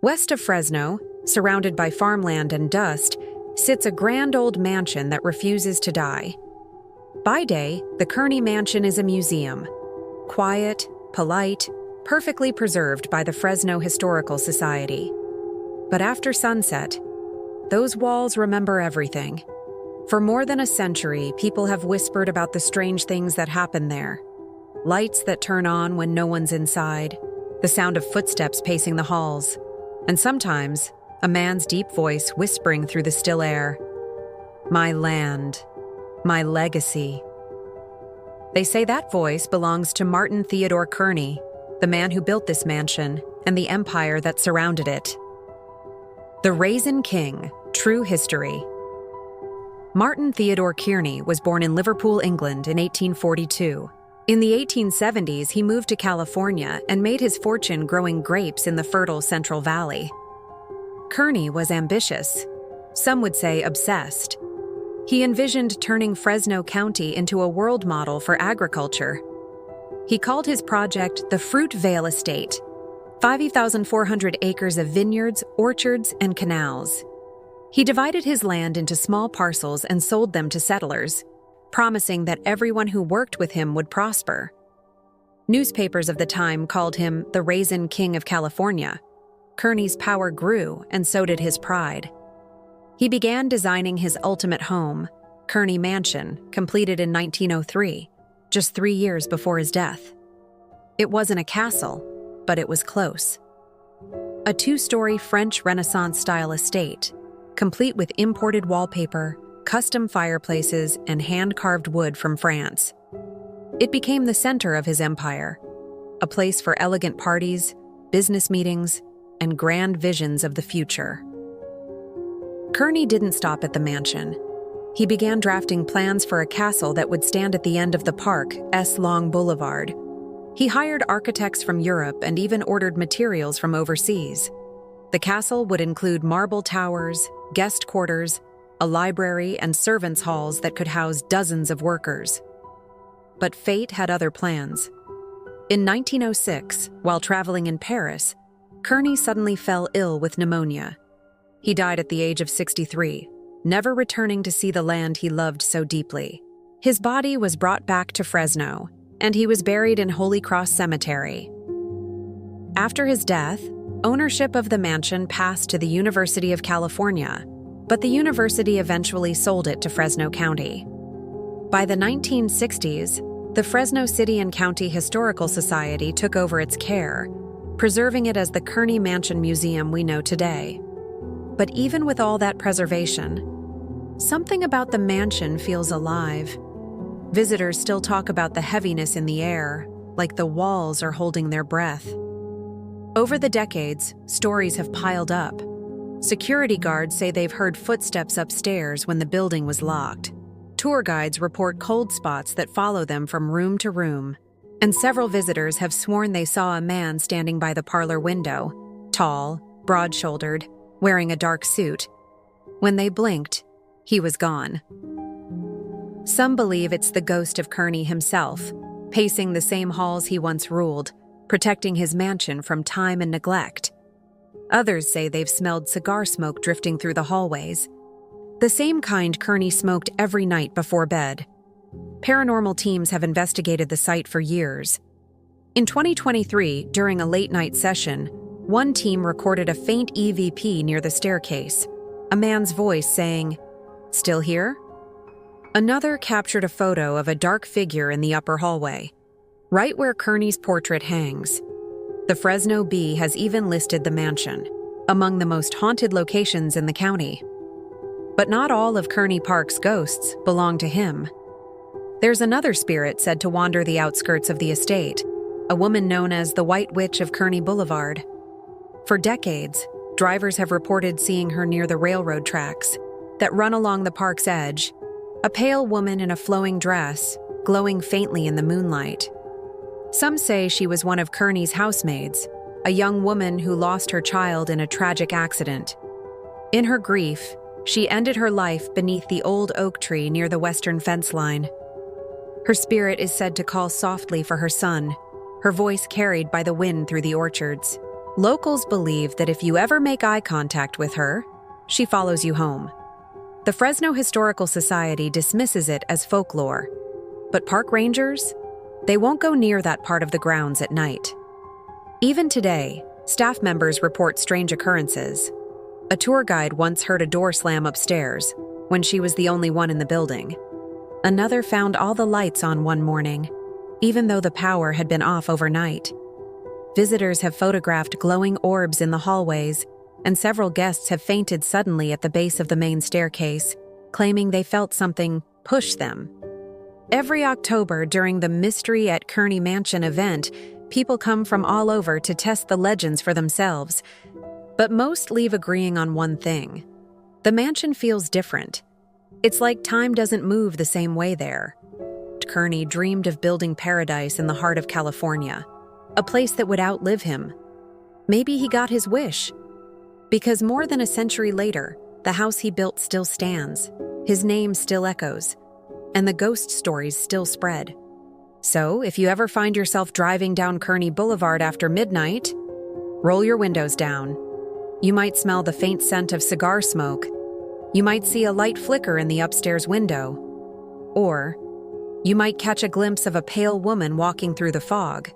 West of Fresno, surrounded by farmland and dust, sits a grand old mansion that refuses to die. By day, the Kearney Mansion is a museum. Quiet, polite, perfectly preserved by the Fresno Historical Society. But after sunset, those walls remember everything. For more than a century, people have whispered about the strange things that happen there. Lights that turn on when no one's inside, the sound of footsteps pacing the halls, and sometimes a man's deep voice whispering through the still air, "My land, my legacy." They say that voice belongs to Martin Theodore Kearney, the man who built this mansion and the empire that surrounded it. The Raisin King, True History. Martin Theodore Kearney was born in Liverpool, England in 1842. In the 1870s, he moved to California and made his fortune growing grapes in the fertile Central Valley. Kearney was ambitious, some would say obsessed. He envisioned turning Fresno County into a world model for agriculture. He called his project the Fruit Vale Estate, 50,400 acres of vineyards, orchards, and canals. He divided his land into small parcels and sold them to settlers, promising that everyone who worked with him would prosper. Newspapers of the time called him the Raisin King of California. Kearney's power grew, and so did his pride. He began designing his ultimate home, Kearney Mansion, completed in 1903, just 3 years before his death. It wasn't a castle, but it was close. A 2-story French Renaissance-style estate, complete with imported wallpaper, custom fireplaces, and hand-carved wood from France. It became the center of his empire, a place for elegant parties, business meetings, and grand visions of the future. Kearney didn't stop at the mansion. He began drafting plans for a castle that would stand at the end of the park, S. Long Boulevard. He hired architects from Europe and even ordered materials from overseas. The castle would include marble towers, guest quarters, a library, and servants' halls that could house dozens of workers. But fate had other plans. In 1906, while traveling in Paris, Kearney suddenly fell ill with pneumonia. He died at the age of 63, never returning to see the land he loved so deeply. His body was brought back to Fresno, and he was buried in Holy Cross Cemetery. After his death, ownership of the mansion passed to the University of California, but the university eventually sold it to Fresno County. By the 1960s, the Fresno City and County Historical Society took over its care, preserving it as the Kearney Mansion Museum we know today. But even with all that preservation, something about the mansion feels alive. Visitors still talk about the heaviness in the air, like the walls are holding their breath. Over the decades, stories have piled up. Security guards say they've heard footsteps upstairs when the building was locked. Tour guides report cold spots that follow them from room to room. And several visitors have sworn they saw a man standing by the parlor window, tall, broad-shouldered, wearing a dark suit. When they blinked, he was gone. Some believe it's the ghost of Kearney himself, pacing the same halls he once ruled, protecting his mansion from time and neglect. Others say they've smelled cigar smoke drifting through the hallways, the same kind Kearney smoked every night before bed. Paranormal teams have investigated the site for years. In 2023, during a late-night session, one team recorded a faint EVP near the staircase, a man's voice saying, "Still here?" Another captured a photo of a dark figure in the upper hallway, right where Kearney's portrait hangs. The Fresno Bee has even listed the mansion among the most haunted locations in the county. But not all of Kearney Park's ghosts belong to him. There's another spirit said to wander the outskirts of the estate, a woman known as the White Witch of Kearney Boulevard. For decades, drivers have reported seeing her near the railroad tracks that run along the park's edge, a pale woman in a flowing dress, glowing faintly in the moonlight. Some say she was one of Kearney's housemaids, a young woman who lost her child in a tragic accident. In her grief, she ended her life beneath the old oak tree near the western fence line. Her spirit is said to call softly for her son, her voice carried by the wind through the orchards. Locals believe that if you ever make eye contact with her, she follows you home. The Fresno Historical Society dismisses it as folklore, but park rangers, they won't go near that part of the grounds at night. Even today, staff members report strange occurrences. A tour guide once heard a door slam upstairs when she was the only one in the building. Another found all the lights on one morning, even though the power had been off overnight. Visitors have photographed glowing orbs in the hallways, and several guests have fainted suddenly at the base of the main staircase, claiming they felt something push them. Every October during the Mystery at Kearney Mansion event, people come from all over to test the legends for themselves, but most leave agreeing on one thing. The mansion feels different. It's like time doesn't move the same way there. Kearney dreamed of building paradise in the heart of California, a place that would outlive him. Maybe he got his wish, because more than a century later, the house he built still stands, his name still echoes, and the ghost stories still spread. So, if you ever find yourself driving down Kearney Boulevard after midnight, roll your windows down. You might smell the faint scent of cigar smoke. You might see a light flicker in the upstairs window. Or, you might catch a glimpse of a pale woman walking through the fog.